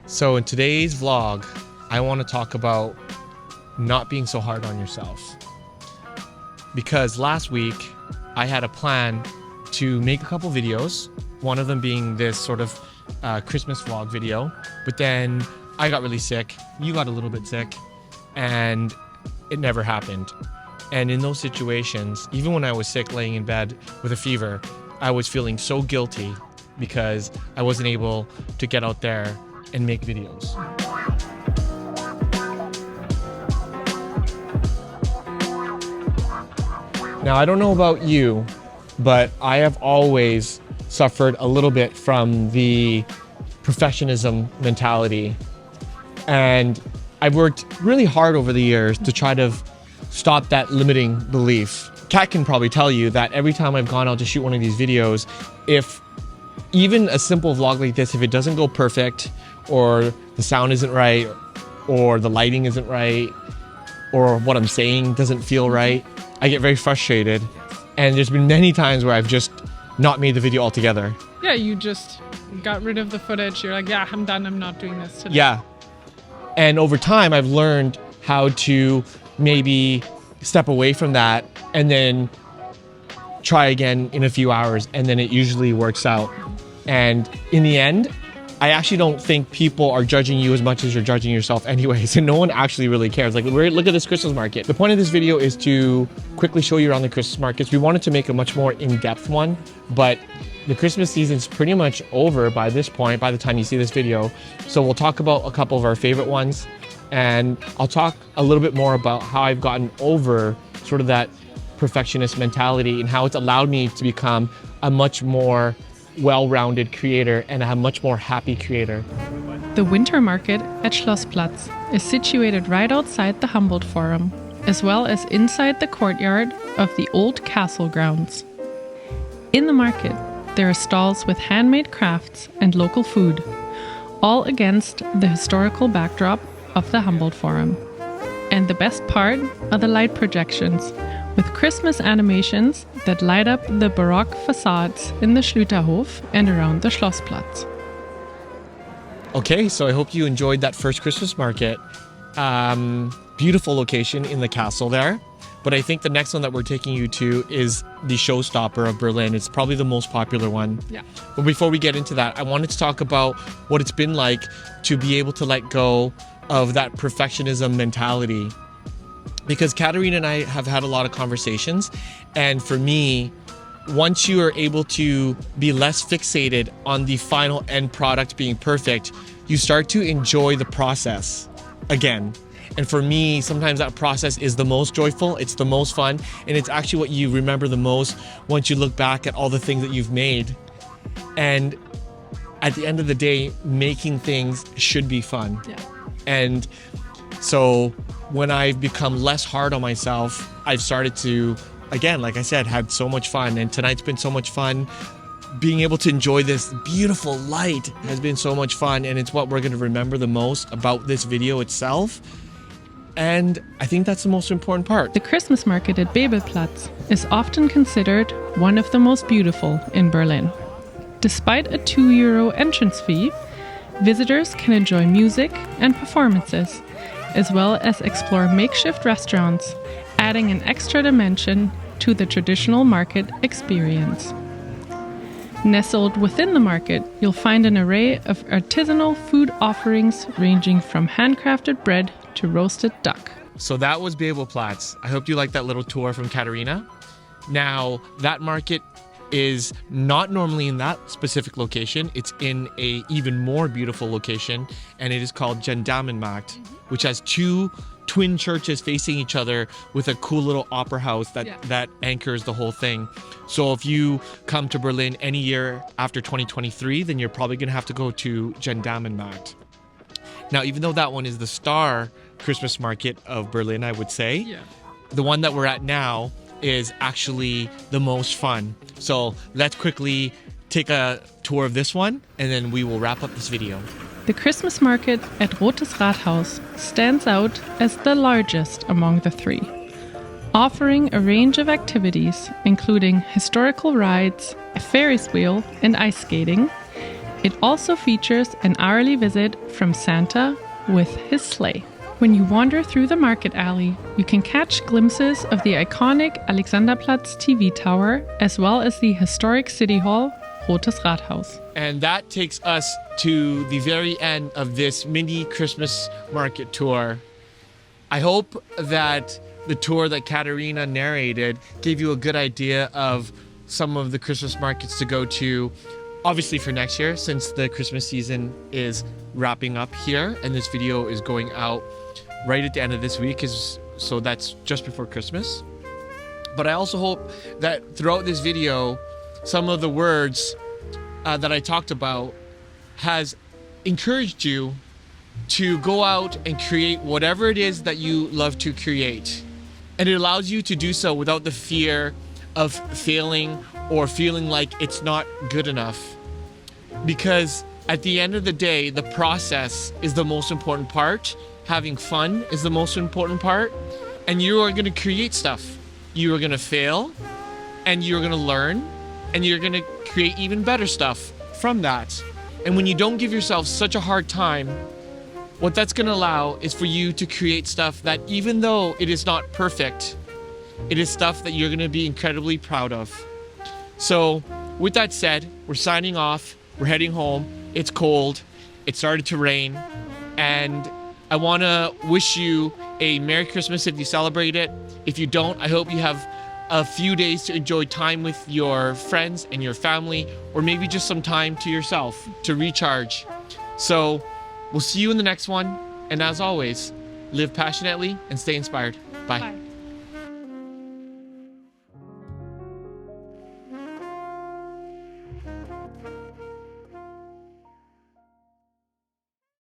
So in today's vlog, I want to talk about not being so hard on yourself. Because last week, I had a plan to make a couple videos, one of them being this sort of Christmas vlog video, but then I got really sick, you got a little bit sick, and it never happened. And in those situations, even when I was sick laying in bed with a fever, I was feeling so guilty because I wasn't able to get out there and make videos. Now, I don't know about you, but I have always suffered a little bit from the perfectionism mentality. And I've worked really hard over the years to try to stop that limiting belief. Kat can probably tell you that every time I've gone out to shoot one of these videos, if even a simple vlog like this, if it doesn't go perfect, or the sound isn't right, or the lighting isn't right, or what I'm saying doesn't feel right, I get very frustrated. And there's been many times where I've just not made the video altogether. Yeah, you just got rid of the footage. You're like, yeah, I'm done. I'm not doing this today. Yeah. And over time, I've learned how to maybe step away from that and then try again in a few hours, and then it usually works out. And in the end, I actually don't think people are judging you as much as you're judging yourself anyways, and no one actually really cares. Like, look at this Christmas market. The point of this video is to quickly show you around the Christmas markets. We wanted to make a much more in-depth one, but the Christmas season's pretty much over by this point, by the time you see this video. So we'll talk about a couple of our favorite ones, and I'll talk a little bit more about how I've gotten over sort of that perfectionist mentality and how it's allowed me to become a much more well-rounded creator and a much more happy creator. The winter market at Schlossplatz is situated right outside the Humboldt Forum, as well as inside the courtyard of the old castle grounds. In the market, there are stalls with handmade crafts and local food, all against the historical backdrop of the Humboldt Forum. And the best part are the light projections, with Christmas animations that light up the Baroque facades in the Schlüterhof and around the Schlossplatz. Okay, so I hope you enjoyed that first Christmas market. Beautiful location in the castle there. But I think the next one that we're taking you to is the showstopper of Berlin. It's probably the most popular one. Yeah. But before we get into that, I wanted to talk about what it's been like to be able to let go of that perfectionism mentality. Because Katerina and I have had a lot of conversations, and for me, once you are able to be less fixated on the final end product being perfect, you start to enjoy the process again. And for me, sometimes that process is the most joyful, it's the most fun, and it's actually what you remember the most once you look back at all the things that you've made. And at the end of the day, making things should be fun. Yeah. And so when I've become less hard on myself, I've started to, again, like I said, had so much fun. And tonight's been so much fun. Being able to enjoy this beautiful light has been so much fun. And it's what we're going to remember the most about this video itself. And I think that's the most important part. The Christmas market at Bebelplatz is often considered one of the most beautiful in Berlin. Despite a €2 entrance fee, visitors can enjoy music and performances, as well as explore makeshift restaurants, adding an extra dimension to the traditional market experience. Nestled within the market, you'll find an array of artisanal food offerings ranging from handcrafted bread to roasted duck. So that was Bebelplatz. I hope you liked that little tour from Katerina. Now, that market is not normally in that specific location. It's in a even more beautiful location, and it is called Gendarmenmarkt, which has two twin churches facing each other with a cool little opera house that anchors the whole thing. So if you come to Berlin any year after 2023, then you're probably going to have to go to Gendarmenmarkt. Now, even though that one is the star Christmas market of Berlin, I would say, the one that we're at now is actually the most fun. So let's quickly take a tour of this one, and then we will wrap up this video. The Christmas market at Rotes Rathaus stands out as the largest among the three, offering a range of activities including historical rides, a Ferris wheel and ice skating, It also features an hourly visit from Santa with his sleigh. When you wander through the market alley, you can catch glimpses of the iconic Alexanderplatz TV tower, as well as the historic City Hall, Rotes Rathaus. And that takes us to the very end of this mini Christmas market tour. I hope that the tour that Katarina narrated gave you a good idea of some of the Christmas markets to go to, obviously for next year, since the Christmas season is wrapping up here and this video is going out right at the end of this week, so that's just before Christmas. But I also hope that throughout this video, some of the words that I talked about has encouraged you to go out and create whatever it is that you love to create. And it allows you to do so without the fear of failing or feeling like it's not good enough. Because at the end of the day, the process is the most important part. Having fun is the most important part. And you are going to create stuff. You are going to fail, and you're going to learn, and you're going to create even better stuff from that. And when you don't give yourself such a hard time, what that's going to allow is for you to create stuff that, even though it is not perfect, it is stuff that you're going to be incredibly proud of. So with that said, we're signing off. We're heading home. It's cold. It started to rain. And I want to wish you a Merry Christmas if you celebrate it. If you don't, I hope you have a few days to enjoy time with your friends and your family, or maybe just some time to yourself to recharge. So we'll see you in the next one. And as always, live passionately and stay inspired. Bye. Bye.